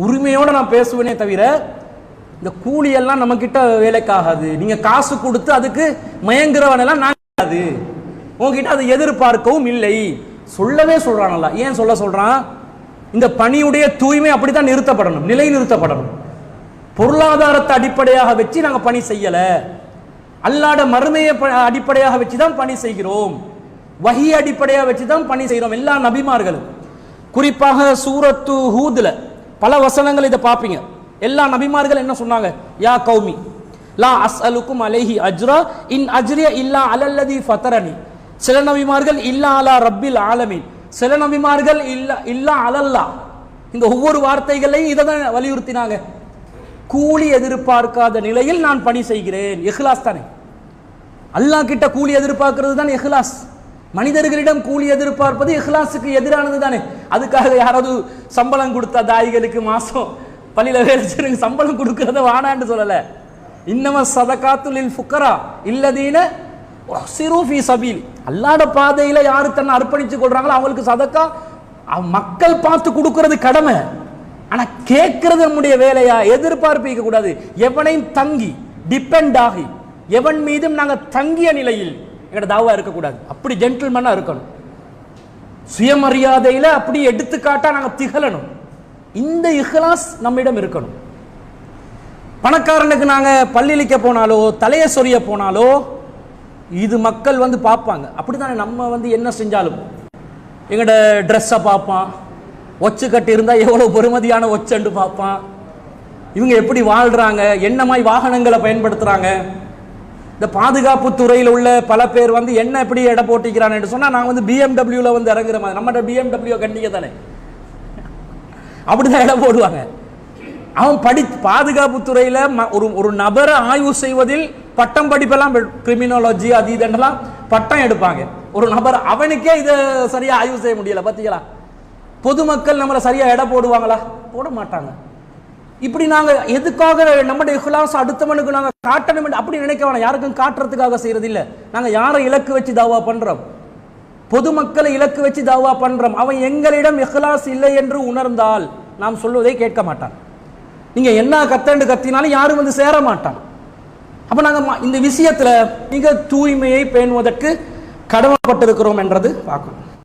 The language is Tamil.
உரிமையோடு நான் பேசுவேனே தவிர இந்த கூலியெல்லாம் நம்ம கிட்ட வேலைக்காகாது. நீங்க காசு கொடுத்து அதுக்கு மயங்குறவன் எல்லாம் நான் கிடையாது, உங்ககிட்ட அதை எதிர்பார்க்கவும் இல்லை சொல்லவே சொல்றான். ஏன் சொல்றான்? இந்த பணியுடைய தூய்மை அப்படித்தான் நிறுத்தப்படணும், நிலை நிறுத்தப்படணும். பொருளாதாரத்தை அடிப்படையாக வச்சு நாங்கள் பணி செய்யல, அல்லாஹ்வுடைய மறுமையை அடிப்படையாக வச்சு தான் பணி செய்கிறோம், வஹி அடிப்படையாக வச்சு தான் பணி செய்கிறோம். எல்லா நபிமார்களும், குறிப்பாக சூரத்து ஹூத்ல பல வசனங்கள் இதை பார்ப்பீங்க. எல்லா நபிமார்கள் என்ன சொன்னாங்க? யா கௌமி லா அஸ்அலுக்கும் அலைஹி அஜ்ரா இன் அஜ்ரிய இல்லா அலல்லதி ஃபதரனி. சில நபிமார்கள் இல்லா அலா ரப்பில் ஆலமீன், சில நபிமார்கள் இல்லா அலல்லா. இந்த ஒவ்வொரு வார்த்தைகளையும் இதை தான் வலியுறுத்தினாங்க. கூலி எதிர்பார்க்காத நிலையில் நான் பணி செய்கிறேன். இஹ்லாஸ் தானே, அல்லாஹ் கிட்ட கூலி எதிர்பார்க்கிறது தான் இஹ்லாஸ். மனிதர்களிடம் கூலி எதிர்பார்ப்பது இஹ்லாஸுக்கு எதிரானது தானே. அதுக்காக யாராவது சம்பளம் கொடுத்தா தாய்களுக்கு மாசம் பள்ளியில வேலை செய்ய சம்பளம் கொடுக்கறத வானான்னு சொல்லல. இன்னம சதகாத்துல் ஃபுக்கரா இல்லதீன உஹ்சிரு ஃபீ சபீல். அல்லாஹ்வுடைய பாதையில யாரு தன்னை அர்ப்பணிச்சு கொள்றாங்களோ அவங்களுக்கு சதக்கா மக்கள் பார்த்து கொடுக்கிறது கடமை. ஆனா கேட்கறது நம்முடைய வேலையா? எதிர்பார்ப்பிக்க கூடாது. எவனையும் தங்கி டிபெண்ட் ஆகி எவன் மீதும் நாங்க தங்கிய நிலையில் எங்கட தாவா இருக்கக்கூடாது. அப்படி ஜென்டில்மேனா இருக்கணும். சுயமரியாதையில அப்படி எடுத்துக்காட்டா நாங்க திகழணும். இந்த இஹ்லாஸ் நம்மிடம் இருக்கணும். பணக்காரனுக்கு நாங்க பள்ளியிலிக்க போனாலோ தலைய சொரிய போனாலோ இது மக்கள் வந்து பார்ப்பாங்க. அப்படித்தானே நம்ம என்ன செஞ்சாலும் எங்கட ட்ரெஸ்ஸை பார்ப்பான், ஒச்சு கட்டி இருந்தா எவ்வளவு பெருமதியான ஒச்சண்டு பார்ப்பான், இவங்க எப்படி வாழ்றாங்க, என்ன மாதிரி வாகனங்களை பயன்படுத்துறாங்க. இந்த பாதுகாப்பு துறையில் உள்ள பல பேர் என்ன எப்படி எடை போட்டிக்கிறான்னு சொன்னா நாங்க BMW இறங்குற மாதிரி, நம்ம BMW கண்டிக்க தானே அப்படிதான் எடை போடுவாங்க. அவன் பாதுகாப்பு துறையில ஒரு நபரை ஆய்வு செய்வதில் பட்டம் படிப்பெல்லாம் கிரிமினாலஜி அது இதெல்லாம் பட்டம் எடுப்பாங்க. ஒரு நபர் அவனுக்கே இதை சரியா ஆய்வு செய்ய முடியல. பாத்தீங்களா? பொதுமக்கள் நம்மளை சரியா எடை போடுவாங்களா? போட மாட்டாங்க. இப்படி நாங்க எதுக்காக நம்முடைய இஹ்லாஸ் அடுத்தவனுக்கு நாங்க காட்டணும் அப்படி நினைக்க வேணாம். யாருக்கும் காட்டுறதுக்காக செய்யறது இல்ல. நாங்க யாரை இலக்கு வச்சு தாவா பண்றோம்? பொதுமக்களை இலக்கு வச்சு தாவா பண்றோம். அவன் எங்களிடம் இஹ்லாஸ் இல்லை என்று உணர்ந்தால் நாம் சொல்வதை கேட்க மாட்டான். நீங்க என்ன கத்தினாலும் யாரும் சேர மாட்டான். அப்ப நாங்க இந்த விஷயத்துல மிக தூய்மையை பேணுவதற்கு கடமைப்பட்டிருக்கிறோம் என்றது பார்க்கணும்.